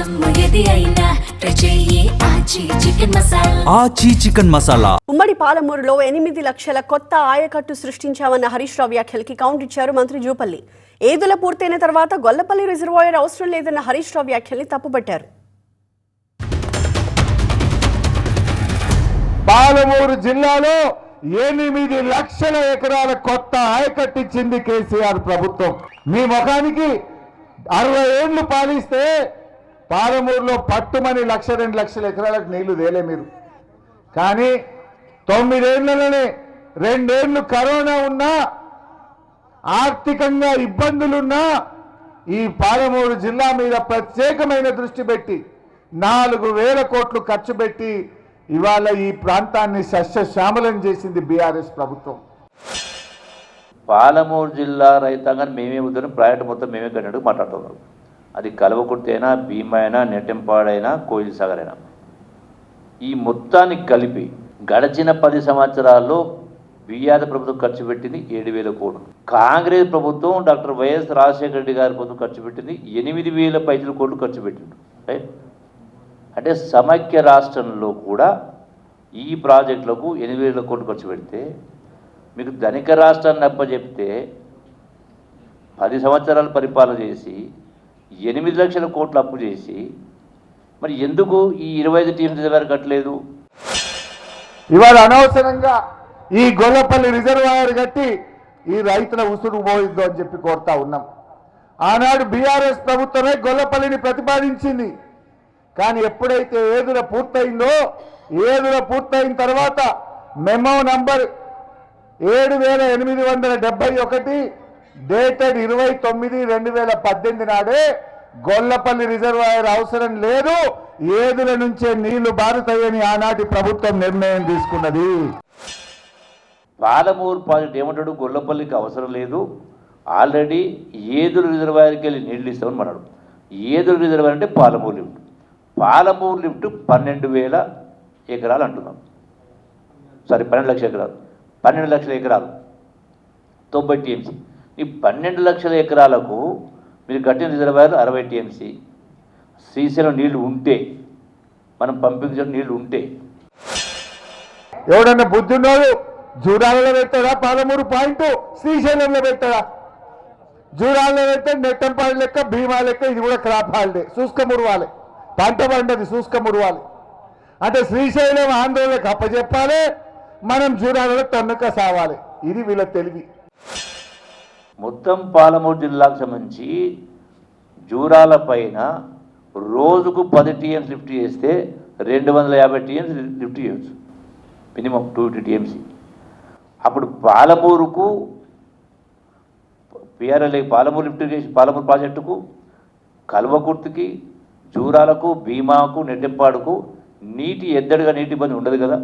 ఆచి చికెన్ మసాలా. ఉమ్మడి పాలమూరులో 8 లక్షల కొత్త ఆయకట్టు సృష్టించామన్న హరీష్ రావు వ్యాఖ్యలకి కౌంటర్ ఇచ్చారు మంత్రి జూపల్లి. ఏదుల పూర్తయిన తర్వాత గొల్లపల్లి రిజర్వాయర్ అవసరం లేదన్న హరీష్ రావు వ్యాఖ్యల్ని తప్పుపట్టారు. పాలమూరు జిల్లాలో 8 లక్షల ఎకరాల కొత్త ఆయకట్టించింది కేసీఆర్ ప్రభుత్వం. మీ ముఖానికి 60 ఏళ్లు పాలిస్తే పాలమూరులో పట్టుమని 1-2 లక్షల ఎకరాలకు నీళ్లు తేలే మీరు. కానీ 9 ఏళ్లలోనే 2 ఏళ్లు కరోనా ఉన్నా, ఆర్థికంగా ఇబ్బందులున్నా ఈ పాలమూరు జిల్లా మీద ప్రత్యేకమైన దృష్టి పెట్టి 4,000 కోట్లు ఖర్చు పెట్టి ఇవాళ ఈ ప్రాంతాన్ని సస్యశ్యామలం చేసింది బీఆర్ఎస్ ప్రభుత్వం. పాలమూరు జిల్లా రైతాంగాన్ని మేమే ఉద్యోగం ప్రాజెక్టు మొత్తం మేమే కట్టినట్టు మాట్లాడుతున్నారు. అది కల్వకుర్తి అయినా, భీమా అయినా, నెట్టెంపాడైనా, కోయిల్ సాగర్ అయినా, ఈ మొత్తాన్ని కలిపి గడిచిన 10 సంవత్సరాల్లో బీఆర్ఎస్ ప్రభుత్వం ఖర్చు పెట్టింది 7,000 కోట్లు. కాంగ్రెస్ ప్రభుత్వం డాక్టర్ వైఎస్ రాజశేఖర రెడ్డి గారి ప్రభుత్వం ఖర్చు పెట్టింది 8,000 పైసలు కోట్లు ఖర్చు పెట్టిండు. రైట్? అంటే సమైక్య రాష్ట్రంలో కూడా ఈ ప్రాజెక్టులకు 8,000 కోట్లు ఖర్చు పెడితే, మీకు ధనిక రాష్ట్రాన్ని అప్పచెప్తే 10 సంవత్సరాలు పరిపాలన చేసి 8 లక్షల కోట్లు అప్పు చేసి మరి ఎందుకు ఈ 25 టీఎంసీ వరకు కట్టలేదు? ఇవాళ అనవసరంగా ఈ గొల్లపల్లి రిజర్వాయర్ కట్టి ఈ రైతుల ఉసురు పోయిద్దు అని చెప్పి కోరుతా ఉన్నాం. ఆనాడు బీఆర్ఎస్ ప్రభుత్వమే గొల్లపల్లిని ప్రతిపాదించింది. కానీ ఎప్పుడైతే ఏదుల పూర్తయిందో, ఏదుల పూర్తయిన తర్వాత మెమో నంబర్ 7,871 డేటెడ్ 29/2018 నాడే గొల్లపల్లి రిజర్వాయర్ అవసరం లేదు, ఏదుల నుంచే నీళ్లు బారుతాయని ఆనాటి ప్రభుత్వం నిర్ణయం తీసుకున్నది. పాలమూరు ప్రాజెక్ట్ ఏమంటాడు? గొల్లపల్లికి అవసరం లేదు, ఆల్రెడీ ఏదుల రిజర్వాయర్కి వెళ్ళి నీళ్లు ఇస్తామని అన్నాడు. ఏదుల రిజర్వాయర్ అంటే పాలమూరు లిఫ్ట్. పాలమూరు లిఫ్ట్ 12,000 ఎకరాలు అంటున్నాం. సారీ, 12 లక్షల ఎకరాలు. 12 లక్షల ఎకరాలు 90 టీఎంసీ. ఈ 12 లక్షల ఎకరాలకు మీరు కట్టిన రిజర్వాయర్ 60 టీఎంసీ. శ్రీశైలం నీళ్లు ఉంటే, మనం పంపించిన నీళ్లు ఉంటే, ఎవడన్నా బుద్ధున్నోడు జూరాలలో పెట్టాడా పాలమూరు పాయింట్, శ్రీశైలంలో పెట్టాడా? జూరాలలో పెడితే నెట్టంపాడు లెక్క, భీమా లెక్క, ఇది కూడా క్రాప్ హాలిడే, శుష్క మురువాలి, పంట పండది శుష్క మురువాలి. అంటే శ్రీశైలం ఆందోళనకు అప్పచెప్పాలి, మనం జూరాలలో తన్నుక సావాలి. ఇది వీళ్ళ తెలివి. మొత్తం పాలమూరు జిల్లాకు సంబంధించి జూరాల పైన రోజుకు 10 టీఎంసీ లిఫ్ట్ చేస్తే 250 టీఎంసీ లిఫ్ట్ చేయవచ్చు, మినిమం 250 టీఎంసీ. అప్పుడు పాలమూరుకు పిఆర్ఎల్ఏ పాలమూరు లిఫ్ట్ చేసి పాలమూరు ప్రాజెక్టుకు, కల్వకుర్తికి, జూరాలకు, భీమాకు, నెట్టెంపాడుకు నీటి ఎద్దడిగా నీటి ఇబ్బంది ఉండదు కదా.